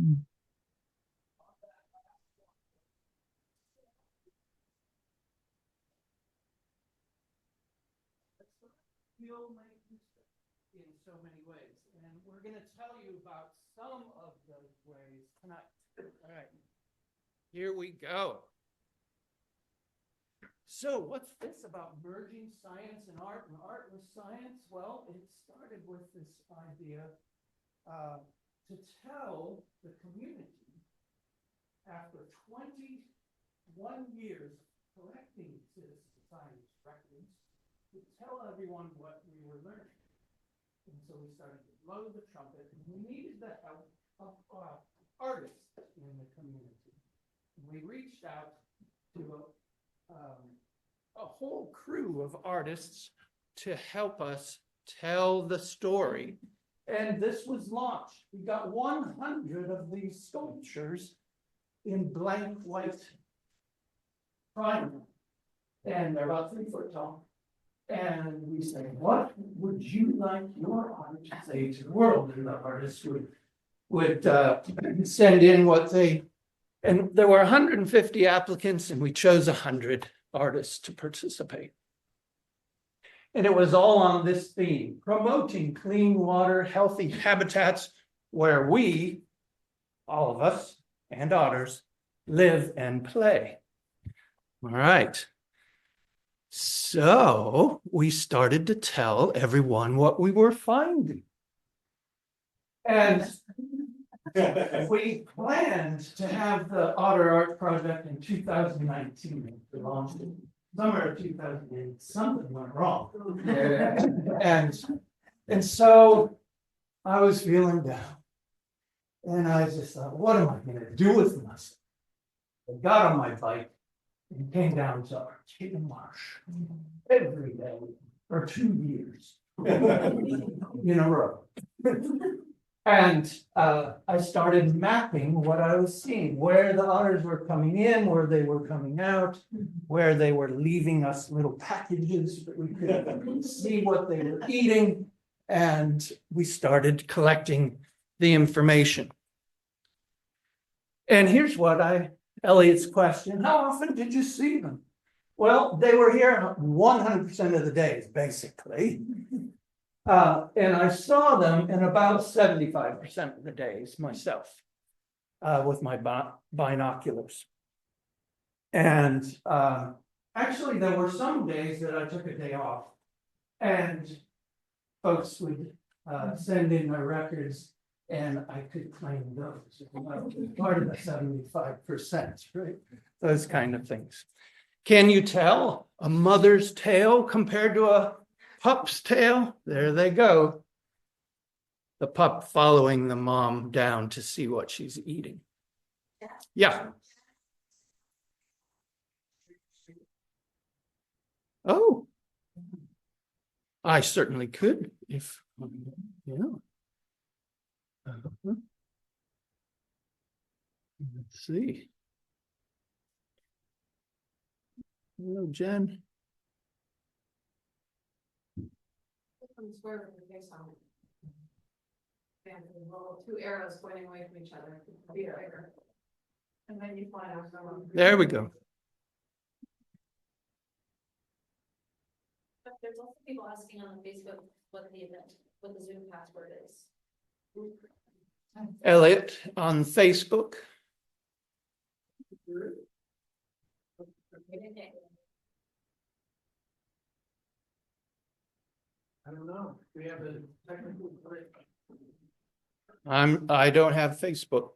You'll make mistakes in so many ways, and we're going to tell you about some of those ways tonight. All right, here we go. So what's this about merging science and art with science? Well, it started with this idea to tell the community after 21 years collecting citizen science records, to tell everyone what we were learning. And so we started to blow the trumpet, and we needed the help of artists in the community. And we reached out to a whole crew of artists to help us tell the story. And this was launched. We got 100 of these sculptures in blank white primer. And they're about 3 foot tall. And we said, what would you like your art to say to the world? And the artists would send in what they, and there were 150 applicants, and we chose 100 artists to participate. And it was all on this theme, promoting clean water, healthy habitats where we, all of us and otters, live and play. All right. So we started to tell everyone what we were finding. And we planned to have the Otter Art Project in 2019. We launched it somewhere in 2008. Something went wrong. And so I was feeling down. And I just thought, what am I going to do with myself? I got on my bike and came down to Arcata Marsh every day for 2 years in a row. And I started mapping what I was seeing, where the otters were coming in, where they were coming out, where they were leaving us little packages that we could see what they were eating. And we started collecting the information. And here's what Elliot's question, how often did you see them? Well, they were here 100% of the days, basically. And I saw them in about 75% of the days myself with my binoculars. And actually, there were some days that I took a day off, and folks would send in their records, and I could claim those. Part of the 75%, right? Those kind of things. Can you tell a mother's tail compared to a pup's tail? There they go. The pup following the mom down to see what she's eating. Yeah. Oh, I certainly could if, yeah. Let's see. Hello, Jen. Square with your face on it. And little 2 arrows pointing away from each other. Be bigger. And then you fly off them. There we go. But there's also people asking on Facebook what the Zoom password is. Elliot on Facebook. I don't know. We have a technical break. I don't have Facebook.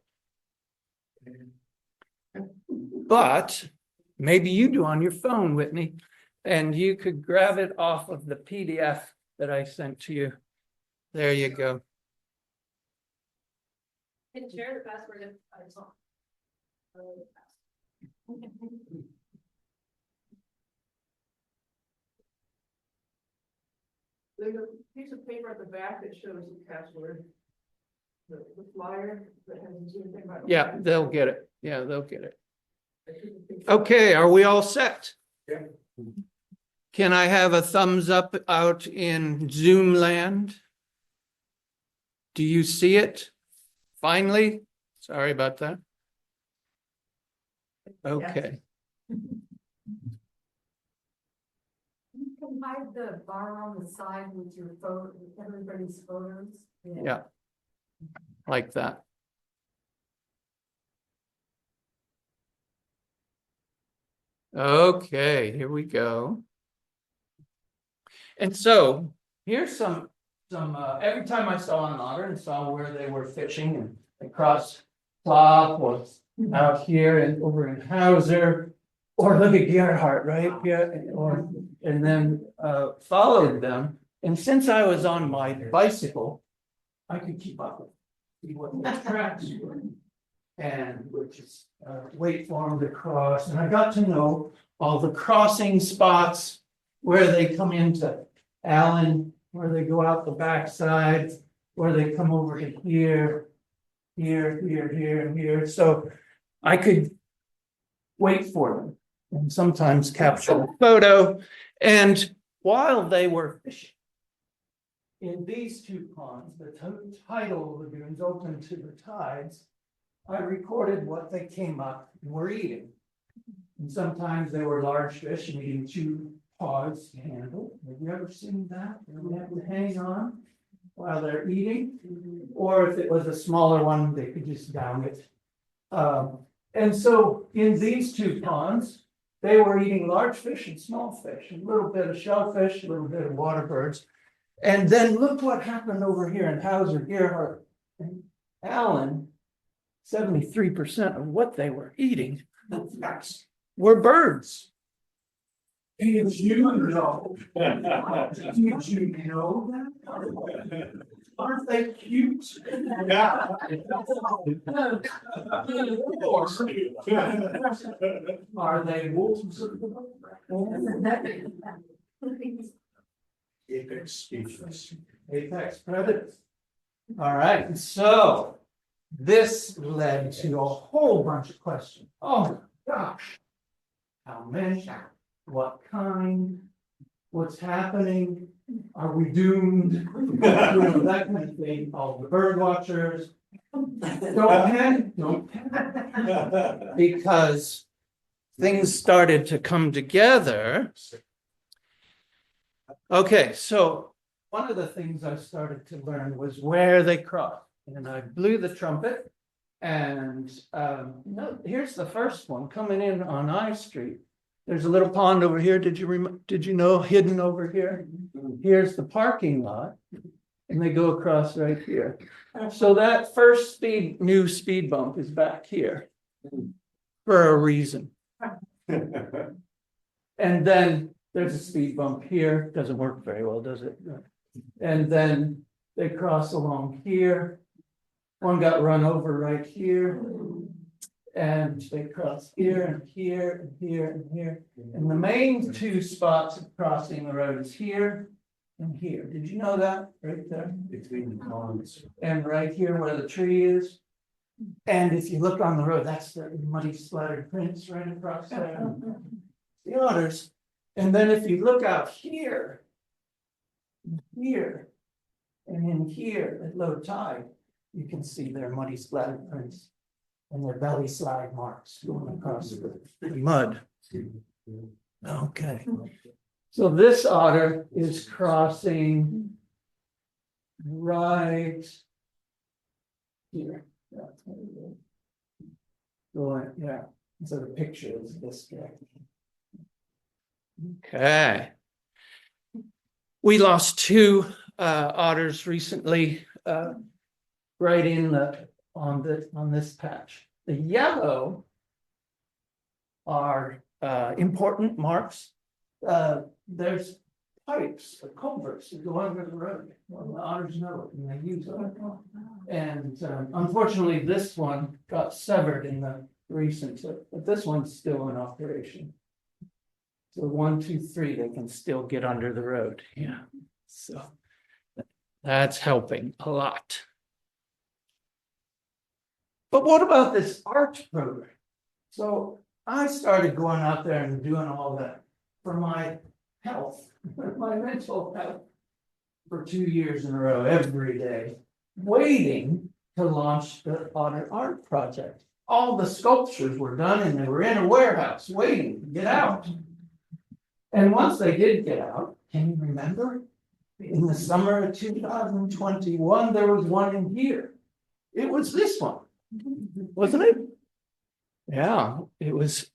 But maybe you do on your phone, Whitney, and you could grab it off of the PDF that I sent to you. There you go. You can share the password if I saw. There's a piece of paper at the back that shows the password. The flyer that has the Zoom thing. Yeah, they'll get it. Yeah, they'll get it. Okay, are we all set? Yeah. Can I have a thumbs up out in Zoom land? Do you see it? Finally, Sorry about that. Okay. You can hide the bar on the side with your photo, with everybody's photos. Yeah. Like that. Okay, here we go. And so here's some every time I saw an otter and saw where they were fishing and across top or out here and over in Hauser, or look at Gerhardt, right? Yeah, or and then followed them. And since I was on my bicycle, I could keep up with see what the tracks were. And which is wait for them to cross. And I got to know all the crossing spots where they come into Allen, where they go out the backside, where they come over to here, and here. So I could wait for them and sometimes capture a photo. And while they were fishing in these two ponds, the tidal lagoons open to the tides, I recorded what they came up and were eating. And sometimes they were large fish and eating 2 paws to handle. Have you ever seen that? They have to hang on while they're eating. Or if it was a smaller one, they could just down it. And so in these 2 ponds, they were eating large fish and small fish, a little bit of shellfish, a little bit of water birds. And then look what happened over here in Hauser, Gerhardt, and Allen. 73% of what they were eating were birds. Did you know? Did you know that? Aren't they cute? Yeah. Are they wolves? Apex species. Apex predators. All right, so this led to a whole bunch of questions. Oh my gosh. How many? What kind? What's happening? Are we doomed? That kind of thing. All the bird watchers. Don't panic. Don't panic. Because things started to come together. Okay, so one of the things I started to learn was where they crossed. And I blew the trumpet, and no, here's the first one coming in on I Street. There's a little pond over here. Did you know hidden over here? Here's the parking lot, and they go across right here. So that first new speed bump is back here for a reason. And then there's a speed bump here. Doesn't work very well, does it? And then they cross along here. One got run over right here, and they cross here and here and here and here. And the main 2 spots of crossing the road is here and here. Did you know that? Right there. Between the ponds. And right here where the tree is. And if you look on the road, that's the muddy splattered prints right across there. The otters. And then if you look out here, and in here at low tide, you can see their muddy splattered prints and their belly slide marks going across the mud. Okay. So this otter is crossing right here. Yeah. So the picture is this guy. Okay. We lost 2 otters recently. Right in on this patch. The yellow are important marks. There's pipes or culverts that go under the road. Well, the otters know it and they use it. And unfortunately, this one got severed in the recent, but this one's still in operation. So 1, 2, 3, they can still get under the road. Yeah. So that's helping a lot. But what about this art program? So I started going out there and doing all that for my health, my mental health, for 2 years in a row, every day, waiting to launch the Otter Art Project. All the sculptures were done and they were in a warehouse waiting to get out. And once they did get out, can you remember? In the summer of 2021, there was one in here. It was this one, wasn't it? Yeah, it was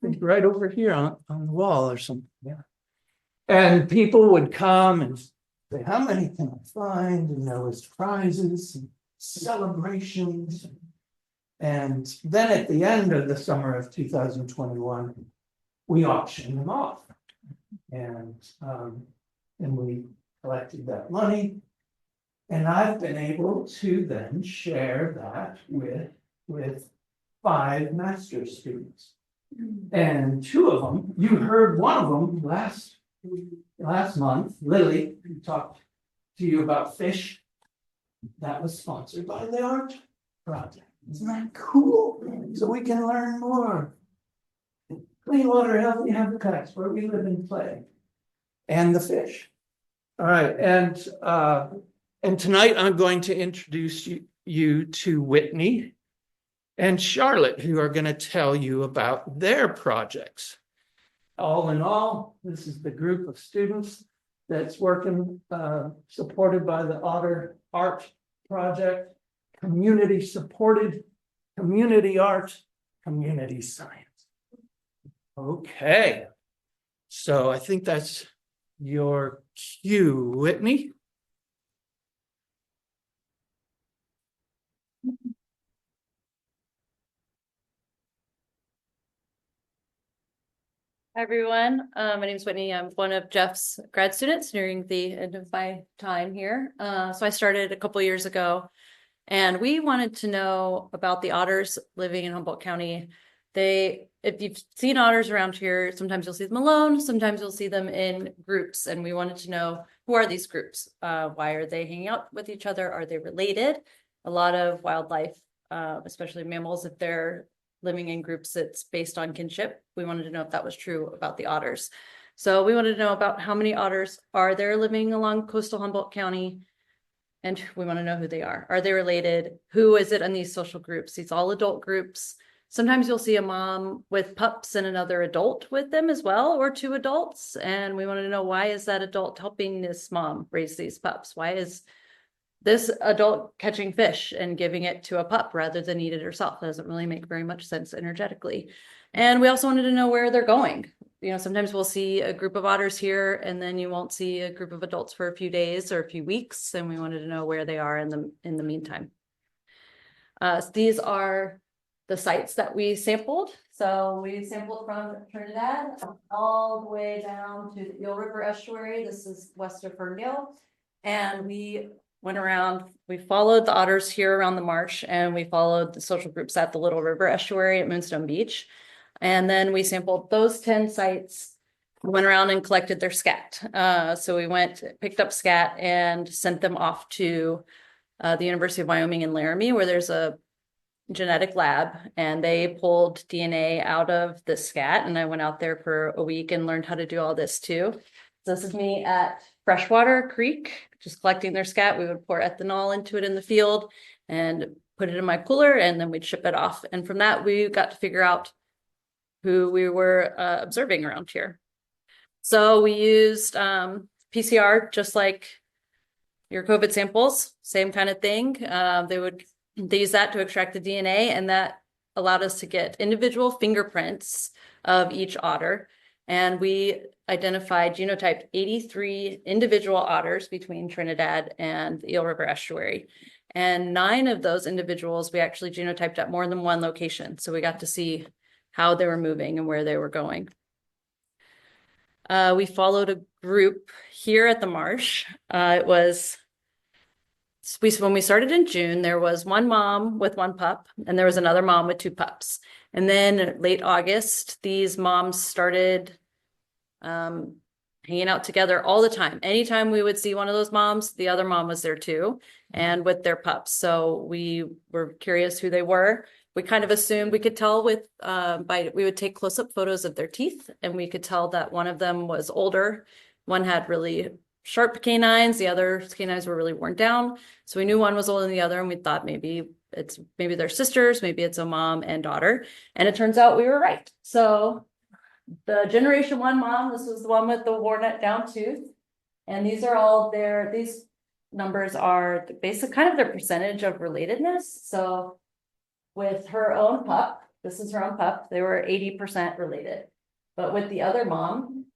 right over here on the wall or something, yeah. And people would come and say, how many can I find? And there was prizes and celebrations. And then at the end of the summer of 2021, we auctioned them off. And we collected that money. And I've been able to then share that with 5 master's students. And 2 of them, you heard one of them last month, Lily, who talked to you about fish. That was sponsored by the art project. Isn't that cool? So we can learn more. Clean water, healthy habitats where we live and play. And the fish. All right, and tonight I'm going to introduce you to Whitney and Charlotte, who are going to tell you about their projects. All in all, this is the group of students that's working, supported by the Otter Art Project, community supported, community art, community science. Okay, so I think that's your cue, Whitney. Hi, everyone. My name is Whitney. I'm one of Jeff's grad students nearing the end of my time here. So I started a couple years ago, and we wanted to know about the otters living in Humboldt County. If you've seen otters around here, sometimes you'll see them alone, sometimes you'll see them in groups, and we wanted to know, who are these groups? Why are they hanging out with each other? Are they related? A lot of wildlife, especially mammals, if they're living in groups, it's based on kinship. We wanted to know if that was true about the otters. So we wanted to know about how many otters are there living along coastal Humboldt County, and we want to know who they are. Are they related? Who is it in these social groups? These all adult groups. Sometimes you'll see a mom with pups and another adult with them as well, or 2 adults. And we wanted to know, why is that adult helping this mom raise these pups? Why is this adult catching fish and giving it to a pup rather than eat it herself? That doesn't really make very much sense energetically. And we also wanted to know where they're going. You know, sometimes we'll see a group of otters here and then you won't see a group of adults for a few days or a few weeks. And we wanted to know where they are in the meantime. So these are the sites that we sampled. So we sampled from Trinidad all the way down to the Eel River estuary. This is west of Ferndale. And we went around, we followed the otters here around the marsh, and we followed the social groups at the Little River estuary at Moonstone Beach. And then we sampled those 10 sites, went around and collected their scat. So we picked up scat and sent them off to the University of Wyoming in Laramie, where there's a genetic lab, and they pulled DNA out of the scat. And I went out there for a week and learned how to do all this too. So this is me at Freshwater Creek, just collecting their scat. We would pour ethanol into it in the field and put it in my cooler, and then we'd ship it off. And from that, we got to figure out who we were observing around here. So we used PCR, just like your COVID samples, same kind of thing. They use that to extract the DNA, and that allowed us to get individual fingerprints of each otter. And we identified, genotyped 83 individual otters between Trinidad and the Eel River estuary. And 9 of those individuals, we actually genotyped at more than one location. So we got to see how they were moving and where they were going. We followed a group here at the Marsh. When we started in June, there was one mom with 1 pup, and there was another mom with 2 pups. And then late August, these moms started hanging out together all the time. Anytime we would see one of those moms, the other mom was there too, and with their pups. So we were curious who they were. We kind of assumed, we could tell we would take close-up photos of their teeth, and we could tell that one of them was older. One had really sharp canines. The other canines were really worn down. So we knew one was older than the other, and we thought maybe they're sisters, maybe it's a mom and daughter. And it turns out we were right. So the generation one mom, this was the one with the worn down tooth. And these are all these numbers are the basic kind of their percentage of relatedness. So with her own pup, this is her own pup, they were 80% related. But with the other mom,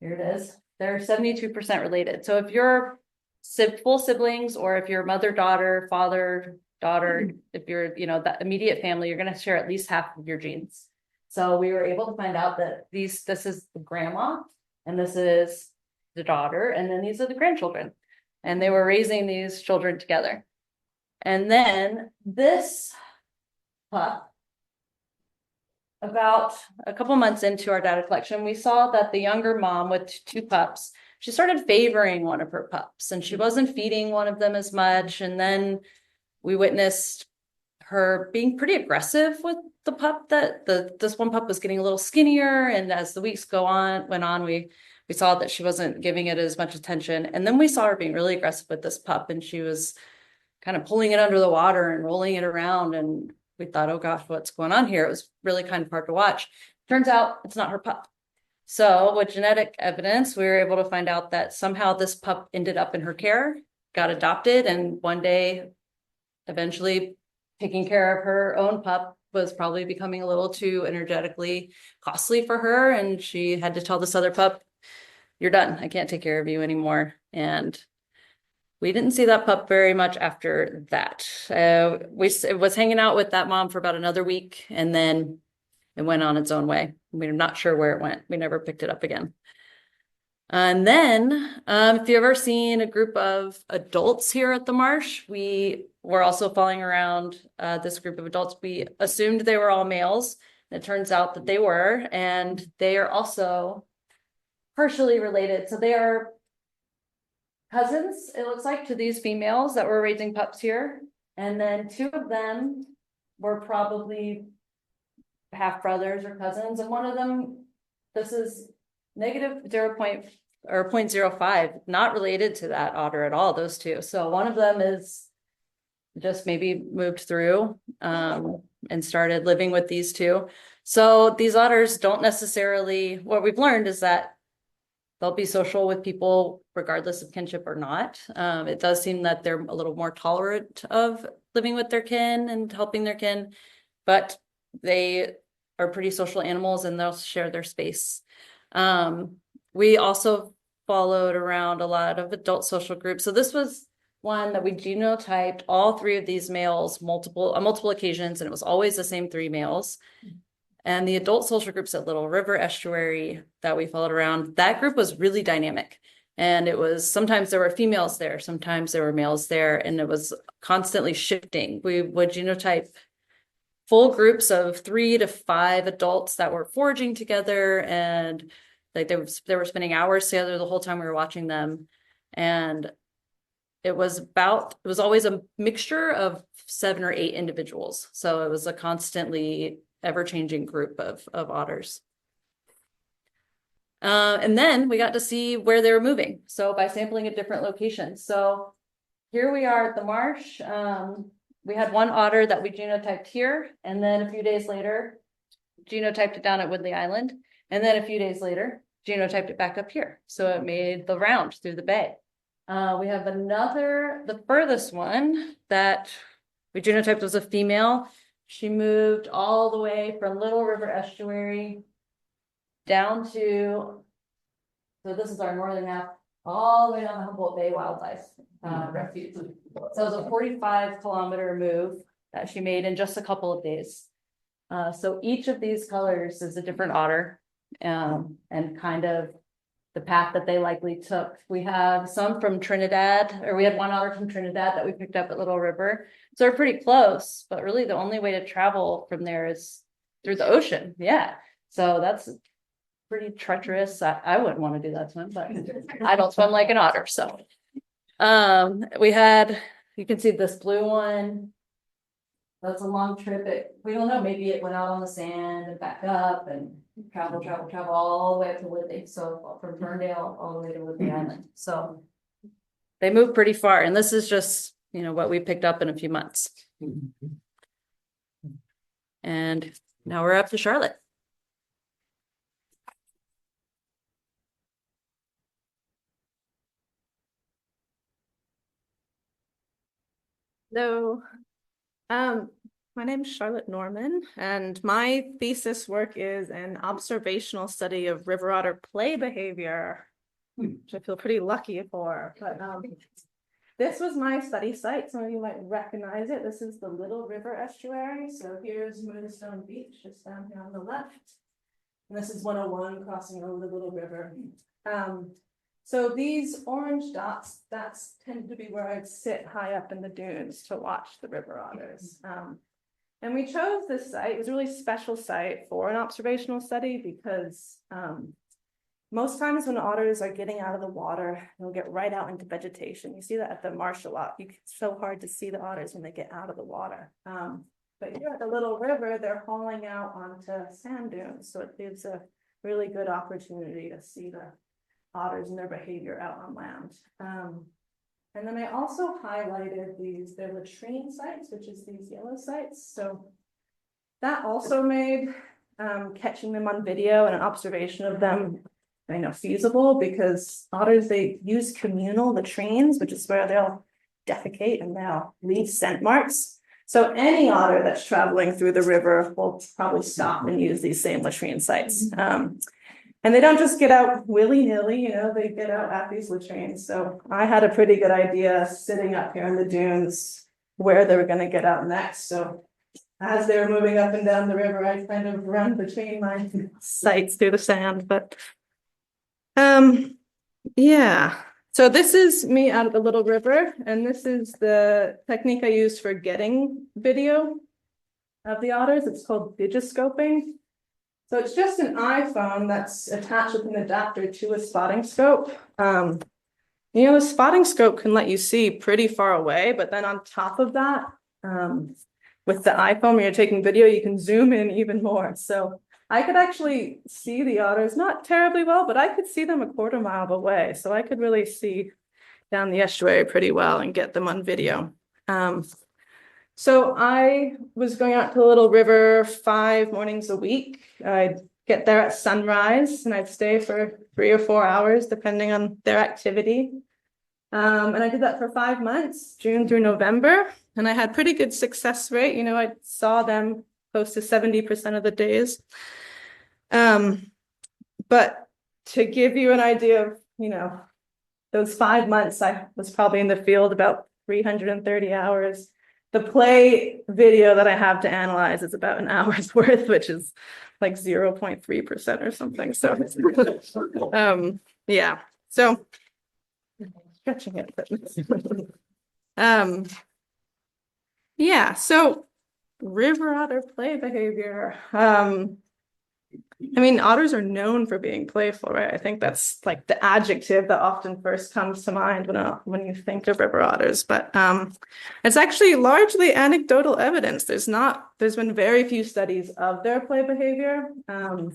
here it is, they're 72% related. So if you're full siblings, or if you're mother, daughter, father, daughter, if you're, that immediate family, you're going to share at least half of your genes. So we were able to find out that this is the grandma, and this is the daughter, and then these are the grandchildren. And they were raising these children together. And then this pup, about a couple months into our data collection, we saw that the younger mom with two pups, she started favoring one of her pups, and she wasn't feeding one of them as much. And then we witnessed her being pretty aggressive with the pup. This one pup was getting a little skinnier, and as the weeks went on, we saw that she wasn't giving it as much attention. And then we saw her being really aggressive with this pup, and she was kind of pulling it under the water and rolling it around. And we thought, oh gosh, what's going on here? It was really kind of hard to watch. Turns out it's not her pup. So with genetic evidence, we were able to find out that somehow this pup ended up in her care, got adopted, and one day, eventually taking care of her own pup was probably becoming a little too energetically costly for her. And she had to tell this other pup, you're done. I can't take care of you anymore. And we didn't see that pup very much after that. We was hanging out with that mom for about another week, and then it went on its own way. We're not sure where it went. We never picked it up again. And then, if you've ever seen a group of adults here at the Marsh, we were also following around this group of adults. We assumed they were all males. And it turns out that they were, and they are also partially related. So they are cousins, it looks like, to these females that were raising pups here. And then two of them were probably half brothers or cousins. And one of them, this is negative 0.05, not related to that otter at all, those two. So one of them is just maybe moved through and started living with these two. So these otters don't necessarily, what we've learned is that they'll be social with people regardless of kinship or not. It does seem that they're a little more tolerant of living with their kin and helping their kin, but they are pretty social animals and they'll share their space. We also followed around a lot of adult social groups. So this was one that we genotyped all three of these males on multiple occasions, and it was always the same three males. And the adult social groups at Little River Estuary that we followed around, that group was really dynamic. And it was, sometimes there were females there, sometimes there were males there, and it was constantly shifting. We would genotype full groups of 3 to 5 adults that were foraging together, and like they were spending hours together the whole time we were watching them. And it was always a mixture of 7 or 8 individuals. So it was a constantly ever-changing group of otters. And then we got to see where they were moving. So by sampling at different locations. So here we are at the Marsh. We had one otter that we genotyped here. And then a few days later, genotyped it down at Woodley Island. And then a few days later, genotyped it back up here. So it made the round through the bay. We have the furthest one that we genotyped was a female. She moved all the way from Little River Estuary down to, so this is our northern half, all the way down the Humboldt Bay Wildlife Refuge. So it was a 45-kilometer move that she made in just a couple of days. So each of these colors is a different otter, and kind of the path that they likely took. We have some from Trinidad, or we had one otter from Trinidad that we picked up at Little River. So they're pretty close, but really the only way to travel from there is through the ocean. Yeah. So that's pretty treacherous. I wouldn't want to do that swim, but I don't swim like an otter. So we had, you can see this blue one. That's a long trip. We don't know, maybe it went out on the sand and back up and travel all the way up to Woodley. So from Ferndale all the way to Woodley Island. So they move pretty far. And this is just, you know, what we picked up in a few months. And now we're up to Charlotte. Hello. My name is Charlotte Norman, and my thesis work is an observational study of river otter play behavior, which I feel pretty lucky for. But this was my study site. Some of you might recognize it. This is the Little River estuary. So here's Moonstone Beach, just down here on the left. And this is 101 crossing over the Little River. So these orange dots, that's tend to be where I'd sit high up in the dunes to watch the river otters. And we chose this site. It was a really special site for an observational study because most times when otters are getting out of the water, they'll get right out into vegetation. You see that at the Marsh a lot. It's so hard to see the otters when they get out of the water. But here at the Little River, they're hauling out onto sand dunes. So it gives a really good opportunity to see the otters and their behavior out on land. And then I also highlighted their latrine sites, which is these yellow sites. So that also made catching them on video and an observation of them, feasible, because otters, they use communal latrines, which is where they'll defecate and they'll leave scent marks. So any otter that's traveling through the river will probably stop and use these same latrine sites. And they don't just get out willy-nilly, they get out at these latrines. So I had a pretty good idea sitting up here in the dunes where they were going to get out next. So as they were moving up and down the river, I kind of run between my sites through the sand. But yeah. So this is me out of the Little River, and this is the technique I used for getting video of the otters. It's called digiscoping. So it's just an iPhone that's attached with an adapter to a spotting scope. The spotting scope can let you see pretty far away, but then on top of that, with the iPhone, when you're taking video, you can zoom in even more. So I could actually see the otters, not terribly well, but I could see them a quarter mile away. So I could really see down the estuary pretty well and get them on video. So I was going out to the Little River 5 mornings a week. I'd get there at sunrise and I'd stay for 3 or 4 hours, depending on their activity. And I did that for 5 months, June through November. And I had pretty good success rate. I saw them close to 70% of the days. But to give you an idea of, those 5 months, I was probably in the field about 330 hours. The play video that I have to analyze is about an hour's worth, which is like 0.3% or something. So, yeah. So, stretching it. But, yeah. So, river otter play behavior. Otters are known for being playful, right? I think that's like the adjective that often first comes to mind when you think of river otters. But it's actually largely anecdotal evidence. There's been very few studies of their play behavior. I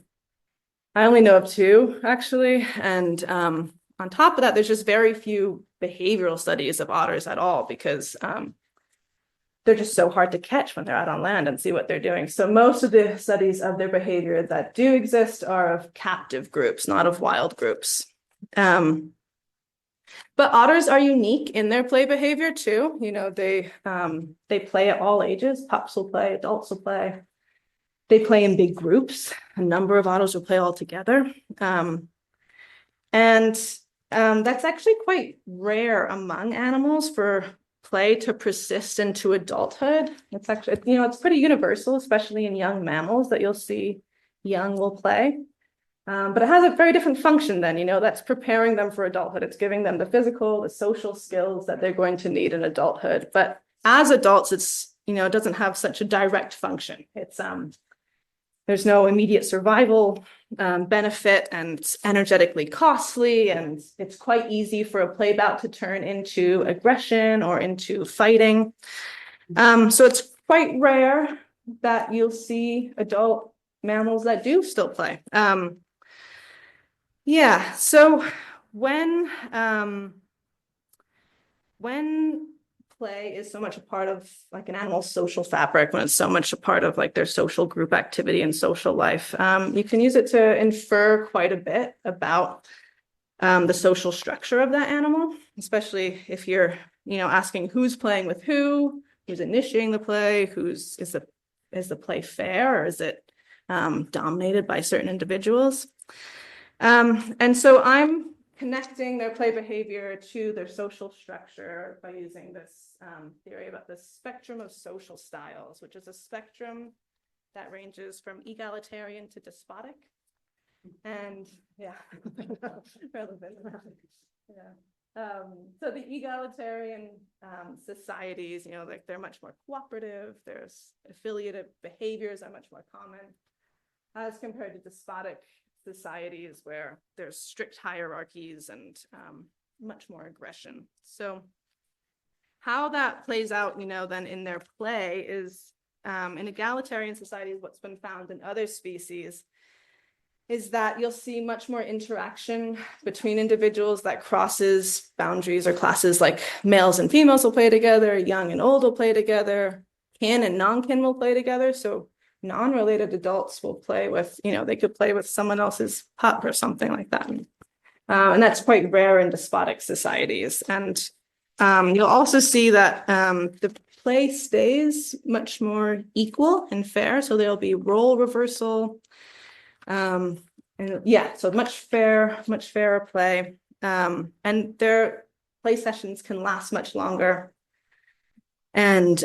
only know of 2 actually, and on top of that, there's just very few behavioral studies of otters at all because they're just so hard to catch when they're out on land and see what they're doing. So most of the studies of their behavior that do exist are of captive groups, not of wild groups. But otters are unique in their play behavior too. They play at all ages. Pups will play, adults will play. They play in big groups. A number of otters will play all together. That's actually quite rare among animals for play to persist into adulthood. It's actually, it's pretty universal, especially in young mammals, that you'll see young will play. But it has a very different function then, that's preparing them for adulthood. It's giving them the physical, the social skills that they're going to need in adulthood. But as adults, it's, it doesn't have such a direct function. It's, there's no immediate survival benefit, and it's energetically costly, and it's quite easy for a play bout to turn into aggression or into fighting. So it's quite rare that you'll see adult mammals that do still play. Yeah, so when play is so much a part of like an animal's social fabric, when it's so much a part of like their social group activity and social life, you can use it to infer quite a bit about the social structure of that animal, especially if you're, asking who's playing with who's initiating the play, is the play fair, or is it dominated by certain individuals? And so I'm connecting their play behavior to their social structure by using this theory about the spectrum of social styles, which is a spectrum that ranges from egalitarian to despotic. And yeah, relevant. Yeah. So the egalitarian societies, like they're much more cooperative. There's affiliative behaviors are much more common, as compared to despotic societies where there's strict hierarchies and much more aggression. So how that plays out, then in their play is in egalitarian societies, what's been found in other species is that you'll see much more interaction between individuals that crosses boundaries or classes, like males and females will play together, young and old will play together, kin and non-kin will play together. So non-related adults will play with, they could play with someone else's pup or something like that. And that's quite rare in despotic societies. And you'll also see that the play stays much more equal and fair. So there'll be role reversal. And yeah, so much fairer play. And their play sessions can last much longer. And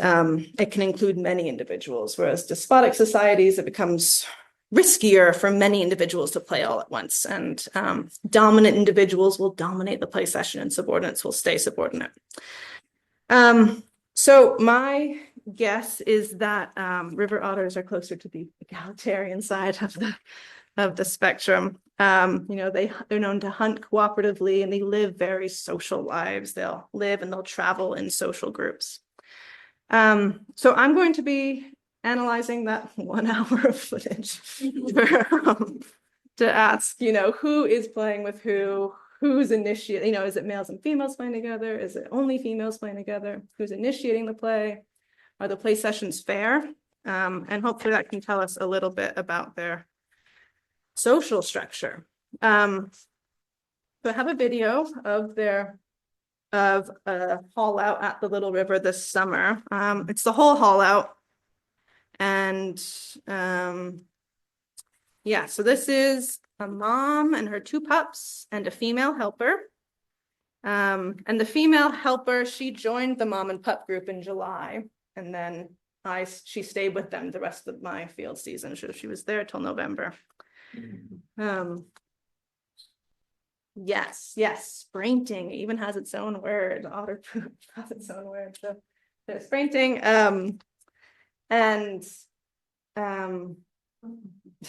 it can include many individuals, whereas despotic societies, it becomes riskier for many individuals to play all at once. And dominant individuals will dominate the play session and subordinates will stay subordinate. So my guess is that river otters are closer to the egalitarian side of the spectrum. They're known to hunt cooperatively and they live very social lives. They'll live and they'll travel in social groups. So I'm going to be analyzing that 1 hour of footage to ask, who is playing with who's initiating, is it males and females playing together? Is it only females playing together? Who's initiating the play? Are the play sessions fair? And hopefully that can tell us a little bit about their social structure. So I have a video of a haul out at the Little River this summer. It's the whole haul out. And yeah, so this is a mom and her 2 pups and a female helper. And the female helper, she joined the mom and pup group in July. And then she stayed with them the rest of my field season. So she was there till November. Yes, sprinting even has its own word. Otter poop has its own word. So there's sprinting.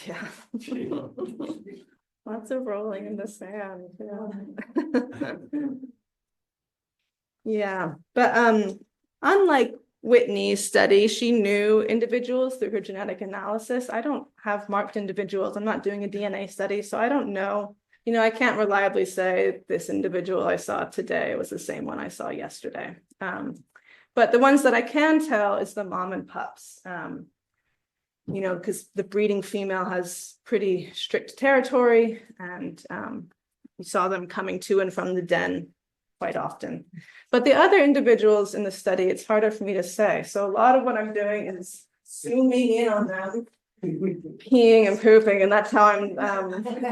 Yeah. Lots of rolling in the sand. Yeah. Yeah, but unlike Whitney's study, she knew individuals through her genetic analysis. I don't have marked individuals. I'm not doing a DNA study, so I don't know. I can't reliably say this individual I saw today was the same one I saw yesterday. But the ones that I can tell is the mom and pups. Because the breeding female has pretty strict territory, and you saw them coming to and from the den quite often. But the other individuals in the study, it's harder for me to say. So a lot of what I'm doing is zooming in on them, peeing and pooping, and that's how I'm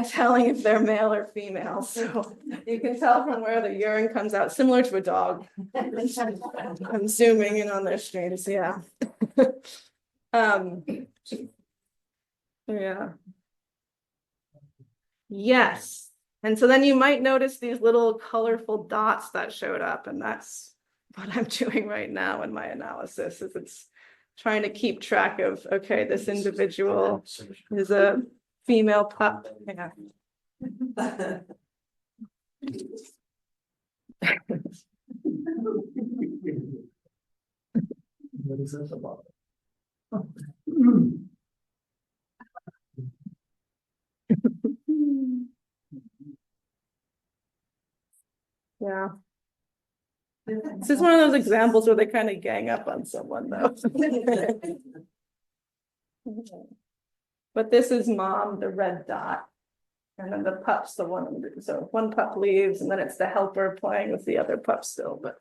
telling if they're male or female. So you can tell from where the urine comes out, similar to a dog. I'm zooming in on their streams, yeah. Yeah. Yes. And so then you might notice these little colorful dots that showed up, and that's what I'm doing right now in my analysis, is it's trying to keep track of, okay, this individual is a female pup. Yeah. What is this about? Yeah. This is one of those examples where they kind of gang up on someone though. But this is mom, the red dot. And then the pup's the one, so one pup leaves and then it's the helper playing with the other pup still, but.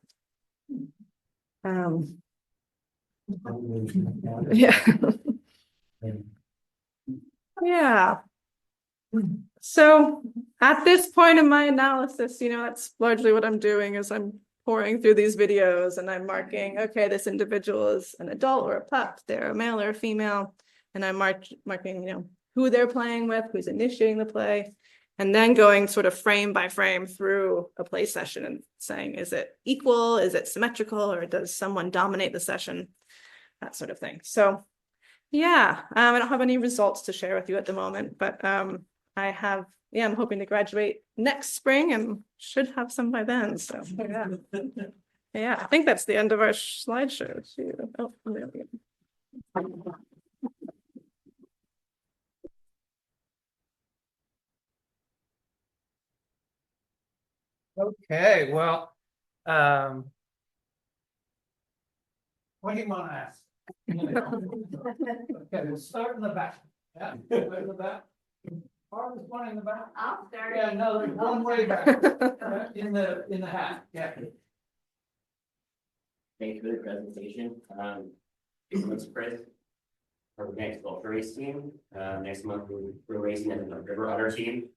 Yeah. Yeah. So at this point in my analysis, that's largely what I'm doing is I'm pouring through these videos and I'm marking, okay, this individual is an adult or a pup, they're a male or a female. And I'm marking, who they're playing with, who's initiating the play, and then going sort of frame by frame through a play session and saying, is it equal? Is it symmetrical? Or does someone dominate the session? That sort of thing. So yeah, I don't have any results to share with you at the moment, but I'm hoping to graduate next spring and should have some by then. So yeah. Yeah, I think that's the end of our slideshow too. Oh, there we go. Okay, well, what do you want to ask? Okay, we'll start in the back. Yeah, right in the back. There's one in the back. I'll start. Yeah, no, there's one way back. In the hat, yeah. Thanks for the presentation. It's Chris. Our next golf race team. Next month we're racing as a river otter team.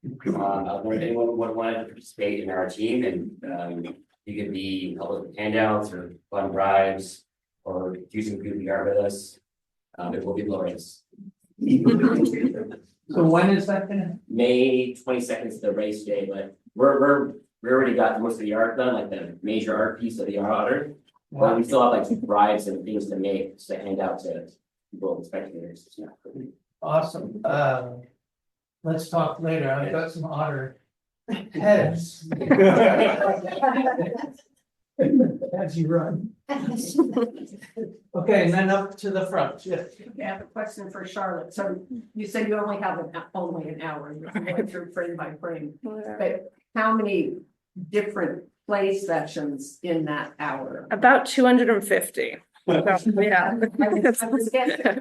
I was wondering if anyone would want to participate in our team, and you could be help with handouts or fun drives or do some goofy art with us. It will be glorious. So when is that gonna? May 22nd is the race day, but we already got most of the art done, like the major art piece of the otter. But we still have like drives and things to make to hand out to people and spectators. Awesome. Let's talk later. I've got some otter heads. As you run. Okay, and then up to the front. Yes. I have a question for Charlotte. So you said you only have only an hour, you're going through frame by frame. But how many different play sessions in that hour? About 250. Yeah. I was guessing.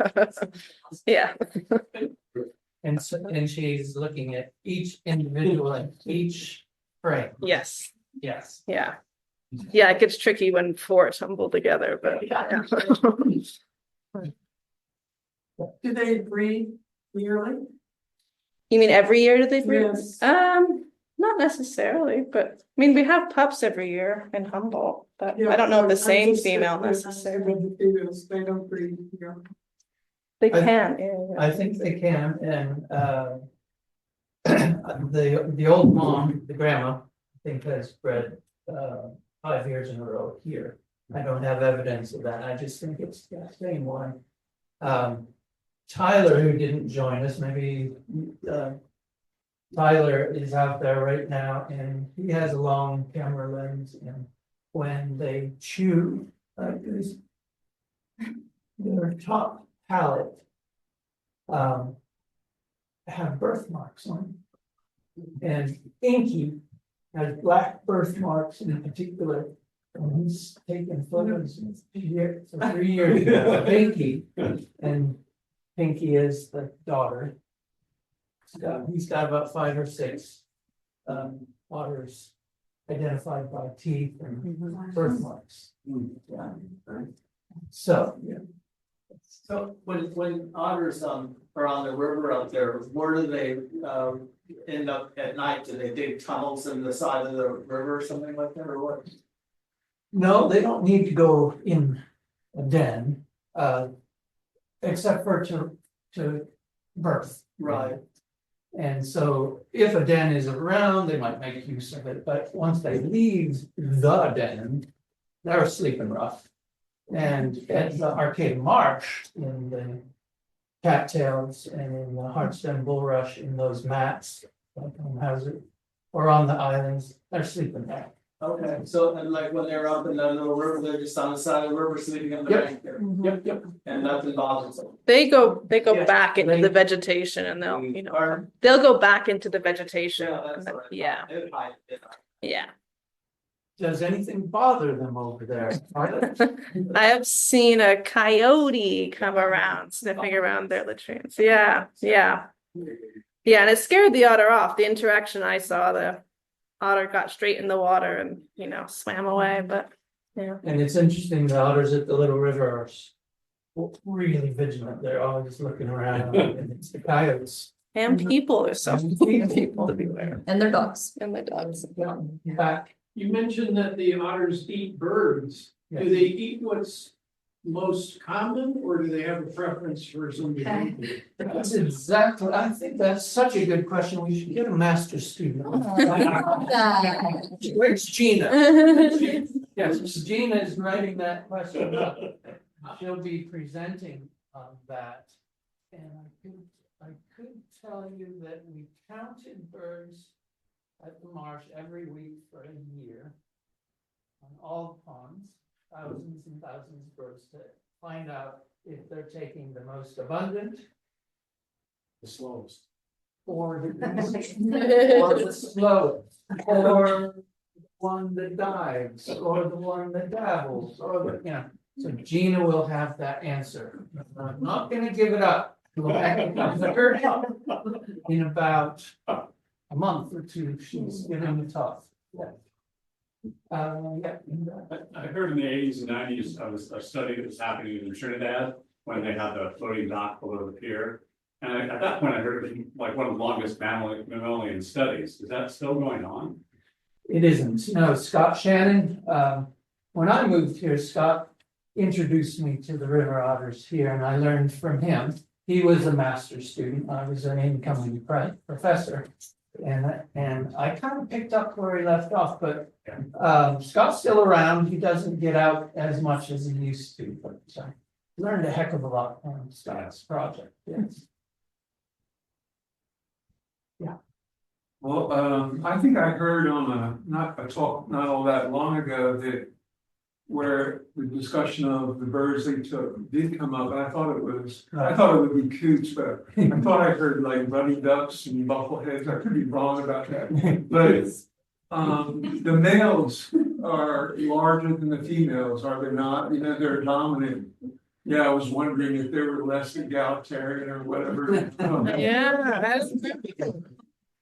Yeah. And she's looking at each individual and each frame. Yes. Yes. Yeah. Yeah, it gets tricky when four tumble together, but yeah. Do they agree yearly? You mean every year do they breed? Yes. Not necessarily, but I mean, we have pups every year in Humboldt, but Yeah, I don't know if the I'm same just female saying, necessarily. the females, they don't breed, They I- can, yeah. I think they can, and the old mom, the grandma, I think has bred 5 years in a row here. I don't have evidence of that. I just think it's the same one. Tyler, who didn't join us, maybe Tyler is out there right now, and he has a long camera lens, and when they chew, their top palate have birthmarks on it. And Inky has black birthmarks in particular, and he's taken photos for 3 years ago of Pinky, and Pinky is the daughter. He's got about 5 or 6 otters identified by teeth and birthmarks. Yeah. So, yeah. So when otters are on the river out there, where do they end up at night? Do they dig tunnels in the side of the river or something like that, or what? No, they don't need to go in a den, except for to birth, right? And so if a den is around, they might make use of it, but once they leave the den, they're sleeping rough. And at the Arcata Marsh, in the cattails and in the hardstone bulrush, in those mats, like on Hazard, or on the islands, they're sleeping there. Okay, so and like when they're up in that little river, they're just on the side of the river sleeping on the bank there. Yep. And nothing bothers them. They go Yeah, back into they- the vegetation and they'll, you know, Pardon? they'll go back into the vegetation. Yeah, that's what I thought. Yeah, They would hide it. yeah. Does anything bother them over there? I have seen a coyote come around sniffing around their latrines. Yeah, yeah. Yeah, and it scared the otter off. The interaction I saw, the otter got straight in the water and, you know, swam away, but yeah. And it's interesting, the otters at the little river are really vigilant. They're always looking around, and it's the coyotes. And people, there's so many people to beware. And their dogs. And the dogs. Back. You mentioned that the otters eat birds. Do Yes. they eat what's most common, or do they have a preference for something? That's exactly, I think that's such a good question. We should get a master's student. Where's Gina? Yes, Gina is writing that question up. She'll be presenting on that. And I could tell you that we counted birds at the marsh every week for a year. On all the ponds, thousands and thousands of birds to find out if they're taking the most abundant. The slowest. Or the slowest, or one that dives, or the one that dabbles, or the, you know. So Gina will have that answer. I'm not gonna give it up. Go back and look her up. In about a month or two, she's giving it tough. Yeah. Yeah. I heard in the eighties and nineties of a study that was happening in Trinidad when they had the floating dock below the pier. And at that point, I heard it was like one of the longest mammalian studies. Is that still going on? It isn't. No, Scott Shannon, when I moved here, Scott introduced me to the river otters here and I learned from him. He was a master's student. I was an incoming professor. And I kind of picked up where he left off, but Scott's still around. He doesn't get out as much as he used to, but learned a heck of a lot from Scott's project. Yes. Well, I think I heard on not a talk not all that long ago that where the discussion of the birds they took did come up. I thought it would be coots, but I thought I heard like bunny ducks and buffleheads. I could be wrong about that. But the males are larger than the females, are they not? You know, they're dominant. Yeah, I was wondering if they were less egalitarian or whatever. Yeah.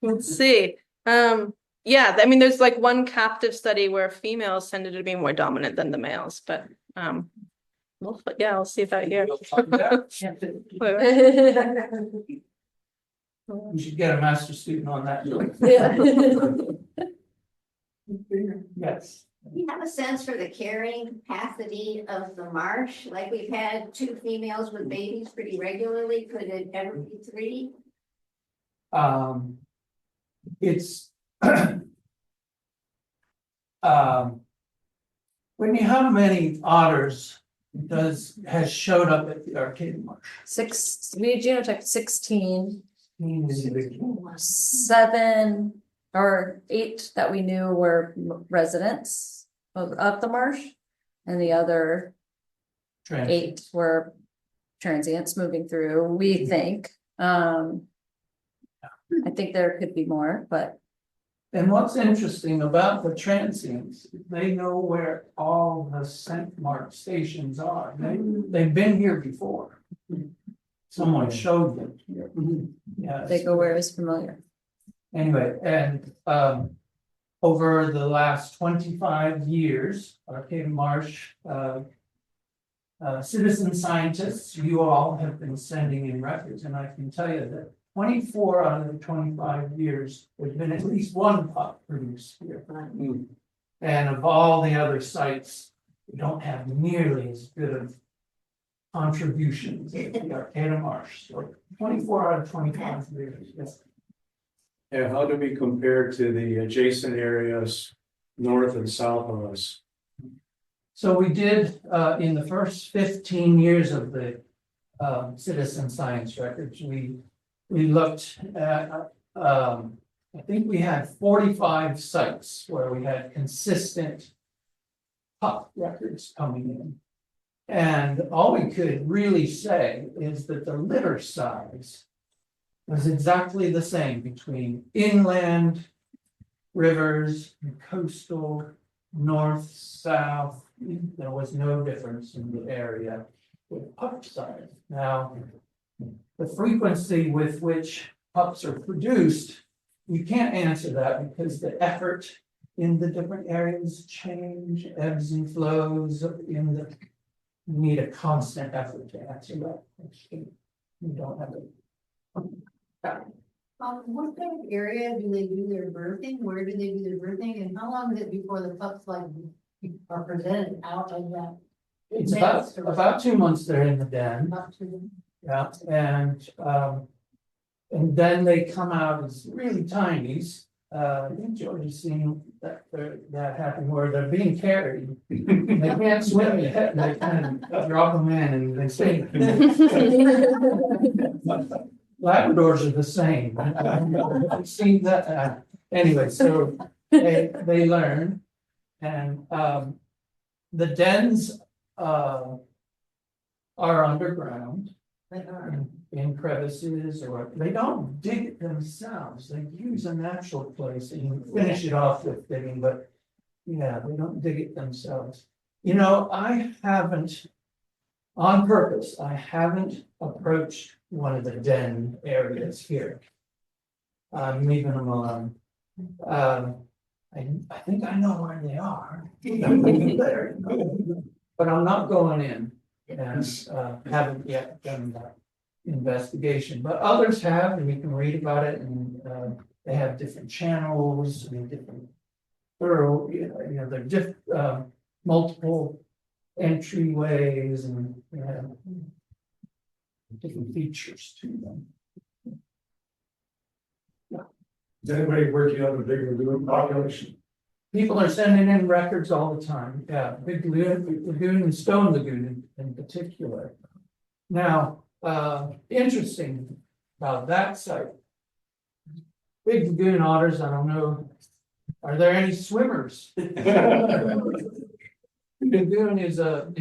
Let's see. Yeah, I mean, there's like one captive study where females tended to be more dominant than the males, but I'll see that here. We should get a master's student on that. Yes. Do you have a sense for the carrying capacity of the marsh? Like we've had 2 females with babies pretty regularly. Could it ever be 3? It's Whitney, how many otters has showed up at the Arcata Marsh? We genotyped 16, 16. 7 or 8 that we knew were residents of the marsh. And the other 8 were transients moving through, we think. I think there could be more, but. And what's interesting about the transients, they know where all the scent mark stations are. They've been here before. Someone showed them. Yeah. They go where is familiar. Anyway, and over the last 25 years, Arcata Marsh citizen scientists, you all have been sending in records, and I can tell you that 24 out of the 25 years, there's been at least 1 pup produced here. And of all the other sites, we don't have nearly as good of contributions as the Arcata Marsh. So 24 out of 25 years, yes. Yeah, how do we compare to the adjacent areas north and south of us? So we did, in the first 15 years of the citizen science records, we looked at I think we had 45 sites where we had consistent pup records coming in. And all we could really say is that the litter size was exactly the same between inland rivers and coastal, north, south. There was no difference in the area with pup size. Now, the frequency with which pups are produced, you can't answer that because the effort in the different areas change, ebbs and flows in the. You need a constant effort to answer that question. You don't have it. What kind of area do they do their birthing? Where do they do their birthing? And how long is it before the pups like are presented out of that? It's about 2 months they're in the den. About two. Yeah, and then they come out as really tinies. I think George has seen that happen where they're being carried. They can't swim yet, and they kind of drop them in and they sink. Labradors are the same. I've seen that. Anyway, so they learn, and the dens are underground. In crevices, or they don't dig it themselves, they use a natural place and finish it off with digging, but yeah, they don't dig it themselves. You know, I haven't, on purpose, I haven't approached one of the den areas here. I'm leaving them alone. I think I know where they are. There, but I'm not going in. And haven't yet done that investigation, but others have, and you can read about it, and they have different channels and different thorough, they're multiple entryways and different features to them. Is anybody working on the big lagoon population? People are sending in records all the time. Yeah, Big Lagoon and Stone Lagoon in particular. Now, interesting about that site. Big Lagoon otters, I don't know. Are there any swimmers? Lagoon is a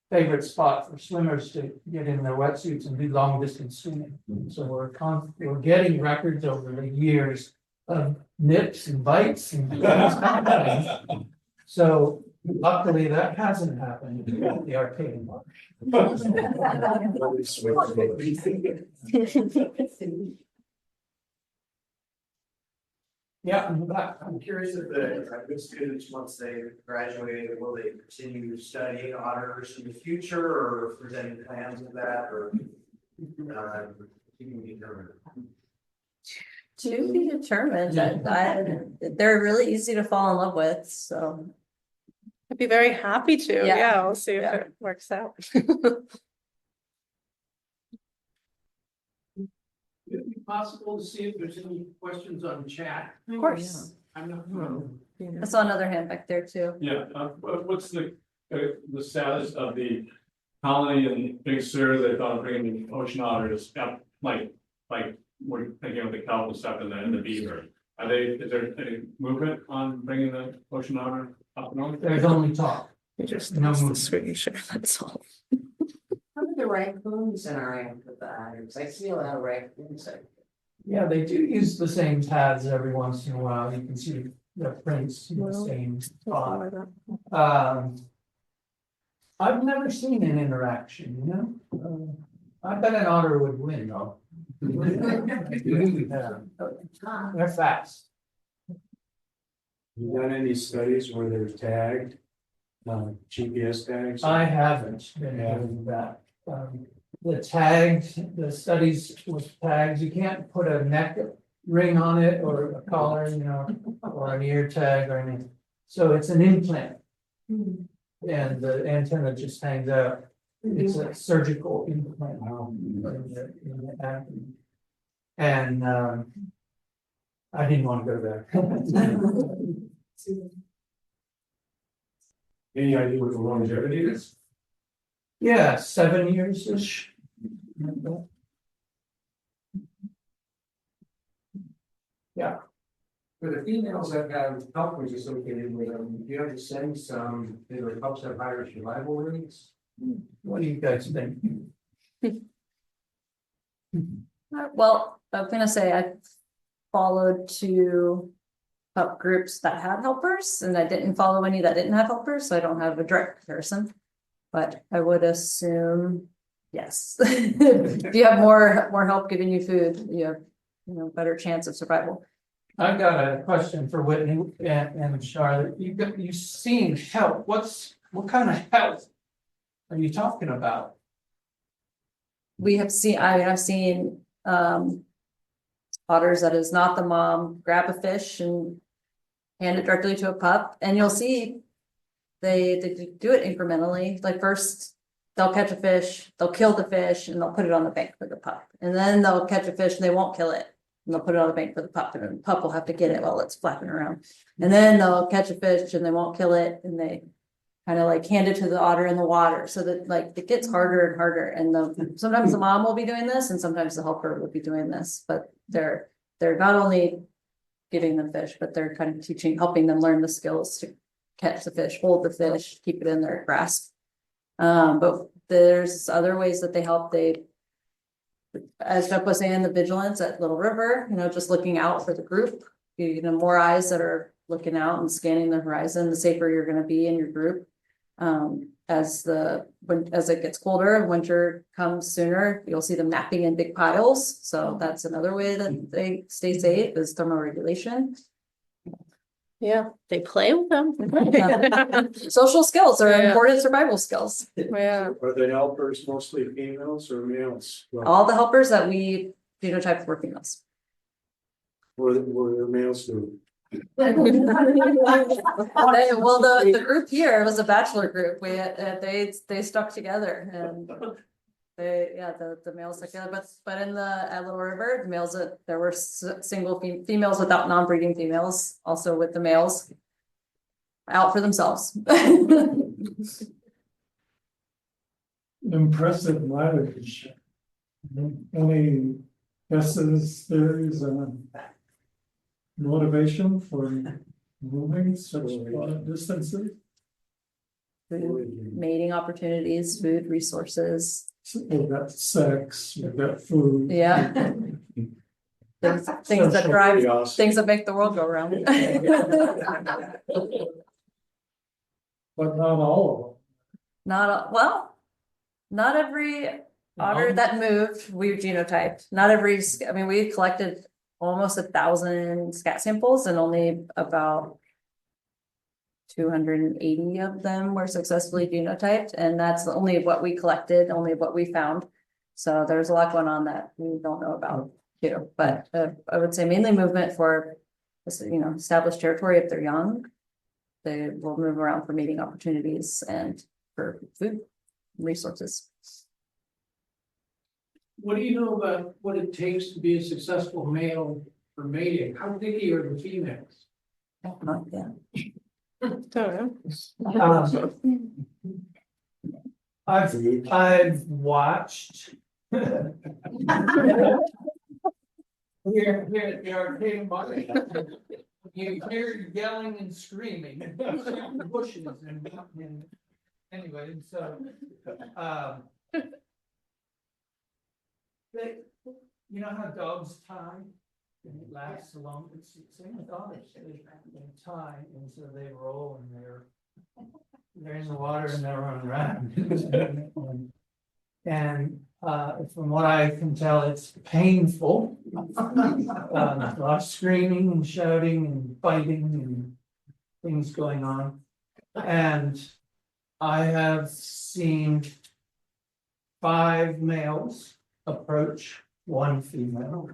favorite spot for swimmers to get in their wetsuits and do long distance swimming. So we're getting records over the years of nips and bites and so luckily that hasn't happened at the Arcata Marsh. Yeah, I'm back. I'm curious if the good students, once they graduate, will they continue studying otters in the future, or if there's any plans of that, or keeping determined? To be determined. They're really easy to fall in love with, so. I'd be very happy to. Yeah. Yeah, we'll see if Yeah. it works out. Would it be possible to see if there's any questions on chat? Of course. I'm not. I saw another hand back there too. Yeah, what's the status of the colony in Big Sur? They thought of bringing the ocean otters up, like we're thinking of the kelp and stuff and the beaver. Is there any movement on bringing the ocean otter up north? There's only talk. We just No lost the movement. screen share, that's all. How do the raccoons interact with the otters? I see a lot of raccoons. Yeah, they do use the same paths every once in a while. You can see the prints in the Well, same Something spot. like that. I've never seen an interaction, you know? I bet an otter would win though. Yeah. They're fast. You done any studies where they're tagged? GPS tags? I haven't been doing that. The tags, the studies with tags, you can't put a neck ring on it or a collar, you know, or an ear tag or anything. So it's an implant. And the antenna just hangs out. It's a surgical implant. In the abdomen. And I didn't want to go there. Any idea what the longevity is? Yeah, 7 years-ish. For the females that have helpers associated with them, do you have to send some, it helps have higher survival rates? What do you guys think? Well, I was gonna say I followed two pup groups that had helpers, and I didn't follow any that didn't have helpers, so I don't have a direct comparison. But I would assume, yes, if you have more help giving you food, you have, better chance of survival. I've got a question for Whitney and Charlotte. You've seen help. What kind of help are you talking about? I've seen otters that is not the mom grab a fish and hand it directly to a pup, and you'll see they do it incrementally. Like first they'll catch a fish, they'll kill the fish, and they'll put it on the bank for the pup, and then they'll catch a fish and they won't kill it, and they'll put it on the bank for the pup, and the pup will have to get it while it's flapping around, and then they'll catch a fish and they won't kill it, and they kind of like hand it to the otter in the water, so that like it gets harder and harder, and sometimes the mom will be doing this and sometimes the helper will be doing this, but they're not only giving them fish, but they're kind of helping them learn the skills to catch the fish, hold the fish, keep it in their grasp. But there's other ways that they help. As Jeff was saying, the vigilance at Little River, just looking out for the group, more eyes that are looking out and scanning the horizon, the safer you're going to be in your group. As it gets colder and winter comes sooner, you'll see them napping in big piles. So that's another way that they stay safe, is thermoregulation. Yeah, they play with them. Social skills are important survival skills. Yeah. Are the helpers mostly females or males? All the helpers that we genotyped were females. Were the males too? The group here was a bachelor group. They stuck together, and the males stuck together. But at Little River, the males, there were single females without non-breeding females, also with the males out for themselves. Impressive mileage. Any guesses, theories, and motivation for moving such distances? Food, mating opportunities, food resources. We've got sex, we've got food. Yeah. things that make the world go round. But not all Not every otter that moved, we genotyped. Not every, we collected almost 1,000 scat samples, and only about 280 of them were successfully genotyped, and that's only what we collected, only what we found. So there's a lot going on that we don't know about too. But I would say mainly movement for, established territory. If they're young, they will move around for mating opportunities and for food resources. What do you know about what it takes to be a successful male for mating? How picky are the females? I've watched. Here at the Arcata Marsh, you hear yelling and screaming, in the bushes and anyway, so, you know how dogs tie? And it lasts along, it's the same with otters, they tie, and so they roll, and they're in the water and they're running around. And from what I can tell, it's painful. A lot of screaming and shouting and fighting and things going on. And I have seen 5 males approach 1 female.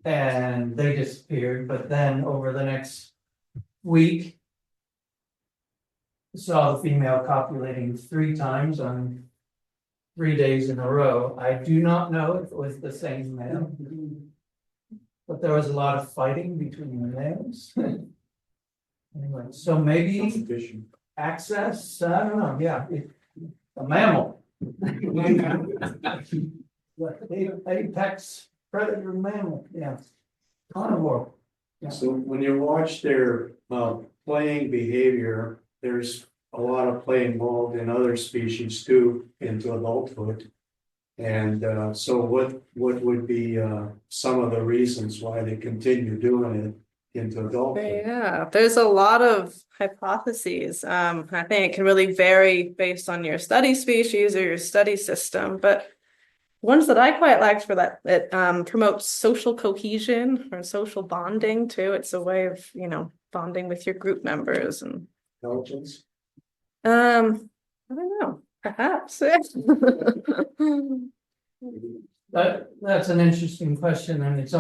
And they disappeared, but then over the next week, saw the female copulating 3 times on 3 days in a row. I do not know if it was the same male, but there was a lot of fighting between the males. Anyway, so maybe access, I don't know, yeah, a mammal. Apex predator mammal, yeah. Carnivore. Yeah. So when you watch their playing behavior, there's a lot of play involved in other species too into adulthood. And so what would be some of the reasons why they continue doing it into adulthood? Yeah, there's a lot of hypotheses. I think it can really vary based on your study species or your study system, but ones that I quite liked for that, it promotes social cohesion or social bonding too. It's a way of, bonding with your group members and Intelligence? I don't know, perhaps. That's an interesting question, and it's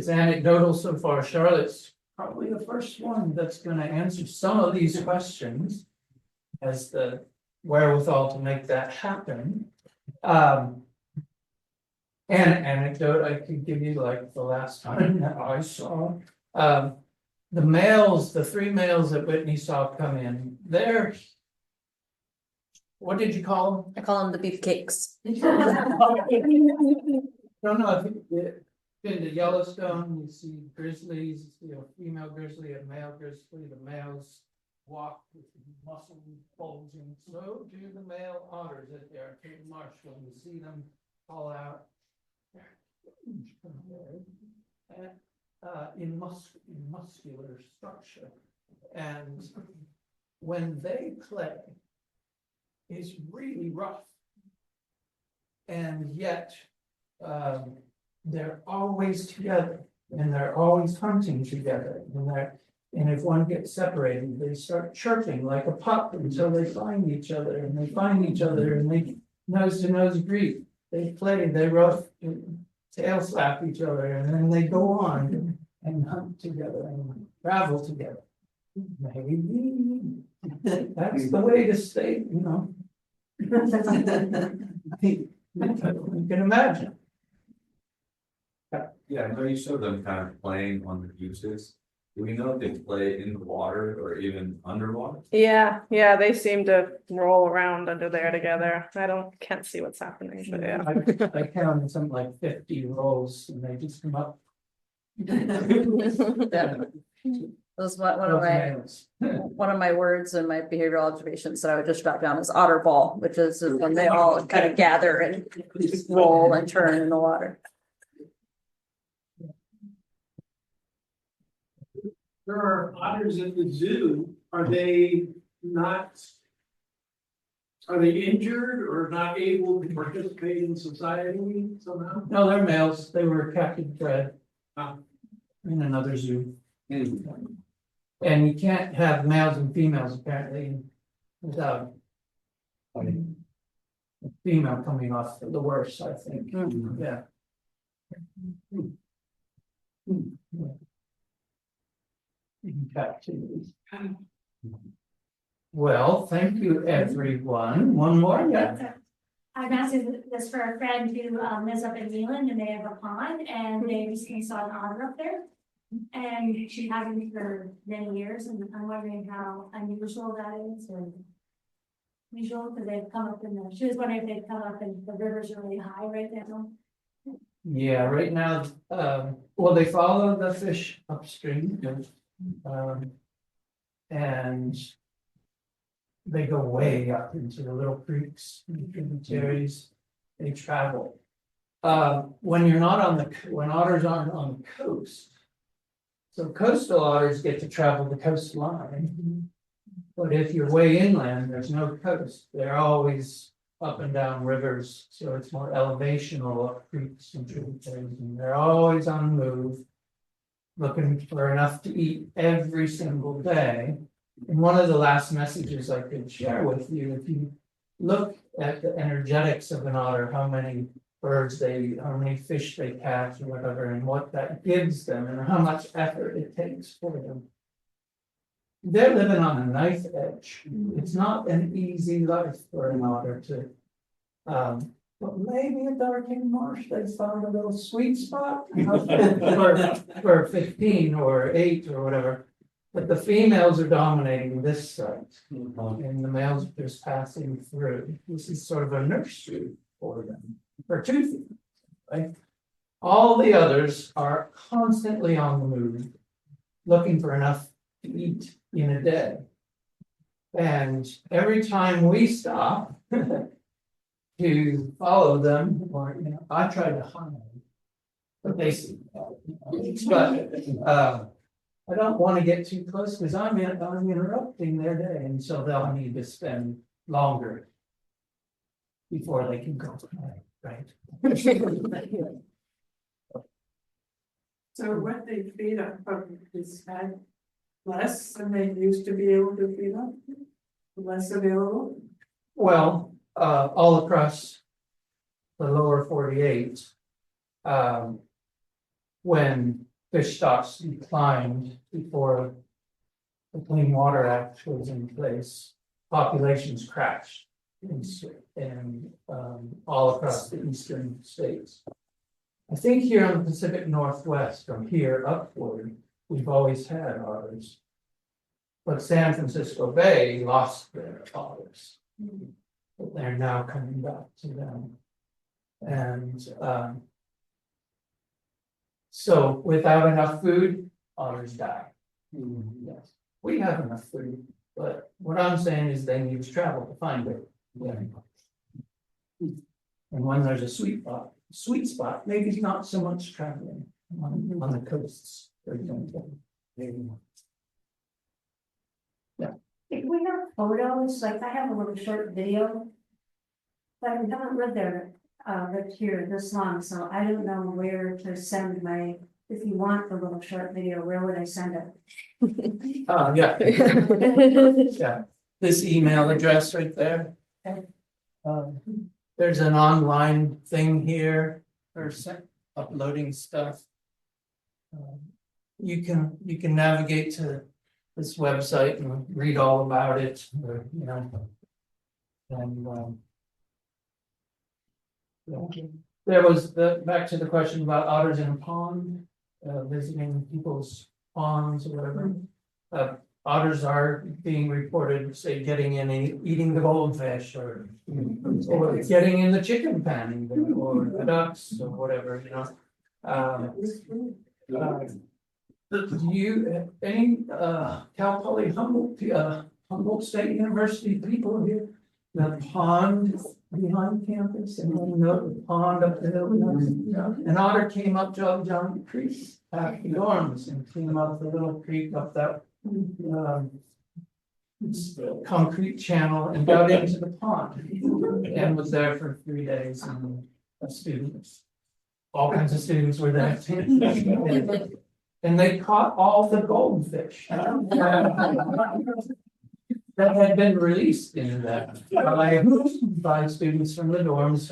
anecdotal so far. Charlotte's probably the first one that's gonna answer some of these questions. Has the wherewithal to make that happen. And an anecdote I could give you, like the last time that I saw, the three males that Whitney saw come in, they're. What did you call them? I call them the beefcakes. Don't know if you've been to Yellowstone, you see grizzlies, you see a female grizzly, a male grizzly, the males walk with muscle bulging. So do the male otters at the Arcata Marsh when you see them fall out. And, in muscular structure. And when they play, it's really rough. And yet, they're always together and they're always hunting together. And if one gets separated, they start chirping like a pup until they find each other and they find each other and they nose to nose greet. They play, they rough, tail slap each other, and then they go on and hunt together and travel together. Maybe that's the way to stay, you can imagine. Yeah, I know you showed them kind of playing on the beaches. Do we know if they play in the water or even underwater? Yeah, they seem to roll around under there together. Can't see what's happening, but yeah. I counted something like 50 rolls and they just come up. That was one of my words in my behavioral observations that I would just jot down is otter ball, which is when they all kind of gather and roll and turn in the water. There are otters at the zoo. Are they injured or not able to participate in society somehow? No, they're males. They were captive bred in another zoo. And you can't have males and females apparently without a female coming off the worst, I think. Yeah. Captivity. Well, thank you, everyone. One more, yeah. I've asked this for a friend who lives up in Zealand and they have a pond and they recently saw an otter up there. And she hasn't for many years, and I'm wondering how unusual that is or usual, because they've come up she was wondering if they've come up and the rivers are really high right now. Yeah, right now, well, they follow the fish upstream. And they go way up into the little creeks and tributaries. They travel. When otters aren't on the coast. So coastal otters get to travel the coastline. But if you're way inland, there's no coast. They're always up and down rivers. So it's more elevational up creeks and tributaries. And they're always on the move, looking for enough to eat every single day. And one of the last messages I could share with you, if you look at the energetics of an otter, how many fish they catch or whatever, and what that gives them and how much effort it takes for them. They're living on a knife edge. It's not an easy life for an otter to, but maybe at the Arcata Marsh, they found a little sweet spot for 15 or 8 or whatever. But the females are dominating this site, and the males are just passing through. This is sort of a nursery for them, for two females, right? All the others are constantly on the move, looking for enough to eat in a day. And every time we stop to follow them, or, you know, I try to hide. But they see, but, I don't want to get too close because I'm interrupting their day, and so they'll need to spend longer before they can go, right? So what they feed on is had less than they used to be able to feed on? Less available? Well, all across the lower 48, when fish stocks declined before the Clean Water Act was in place, populations crashed and all across the eastern states. I think here in the Pacific Northwest, from here upward, we've always had otters. But San Francisco Bay lost their otters. But they're now coming back to them. And so without enough food, otters die. Yes, we have enough food, but what I'm saying is they need to travel to find it. Yeah. And when there's a sweet spot, maybe it's not so much traveling on the coasts, for example. Yeah. If we have photos, like I have a little short video. But I haven't lived here this long, so I don't know where to send my, if you want the little short video, where would I send it? Yeah. Yeah, this email address right there. There's an online thing here for uploading stuff. You can navigate to this website and read all about it, or, you know. And yeah. There was back to the question about otters in a pond, visiting people's ponds or whatever. Otters are being reported, say, getting in and eating the goldfish, or getting in the chicken pen, even, or the ducks, or whatever, you know. Do you, any Cal Poly Humboldt State University people here? The pond behind campus, and you know the pond up the hill. An otter came up John Creek after the dorms and came up the little creek up that concrete channel and got into the pond and was there for 3 days. And students, all kinds of students were there. And they caught all the goldfish that had been released in that by students from the dorms.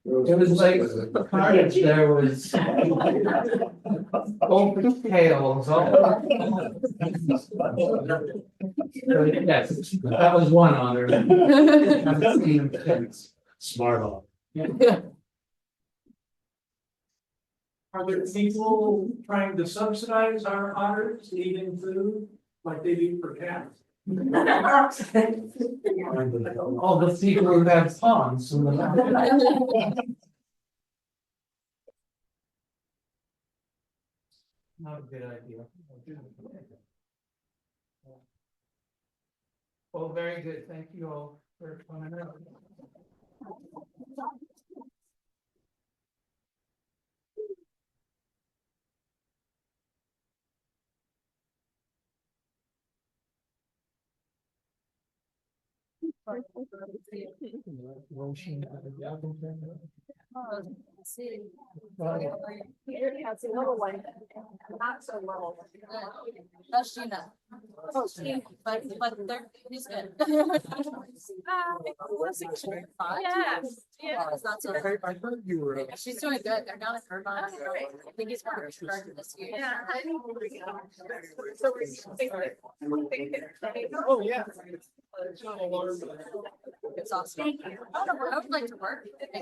It was like carnage. There was goldfish tails. Yes, that was one honor. Smart off. Yeah. Are there people trying to subsidize our otters eating food like they do for cats? All the people who have ponds. Not a good idea. Well, very good. Thank you all for coming out. That's another one, not so little. That's Gina. Oh, but they're, he's good. Yes, yeah. That's I heard you were. She's doing good. They're down in Irvine. I think he's part of garden this year. Yeah. Oh, yeah. It's awesome. Thank you. I would like to work. That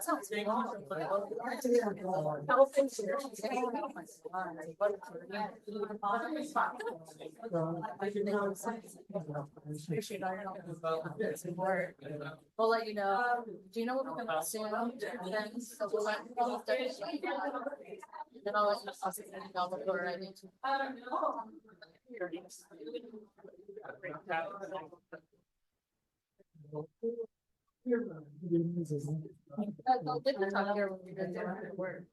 sounds We'll let you know. Do you know what we're gonna assume? So we'll let then I'll let you know before I need to. I'll get to talk here when we get to work.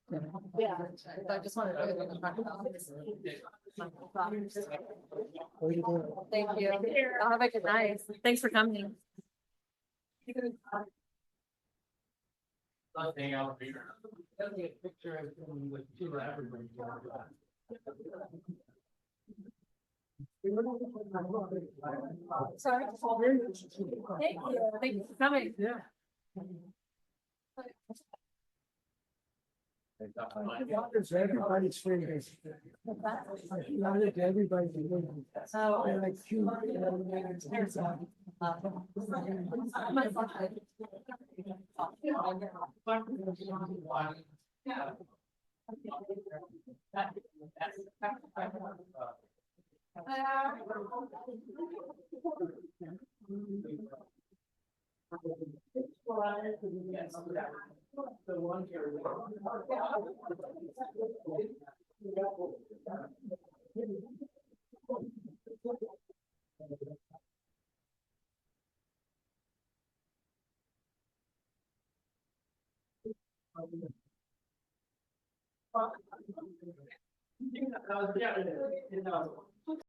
Yeah, I just wanted to. Thank you. I'll have a good night. Thanks for coming. Nothing out here. A picture of them with two Africans. Sorry. Thank you. Thank you for coming. Yeah. Everybody's favorite. I think everybody's favorite. Oh. I like you. Yeah,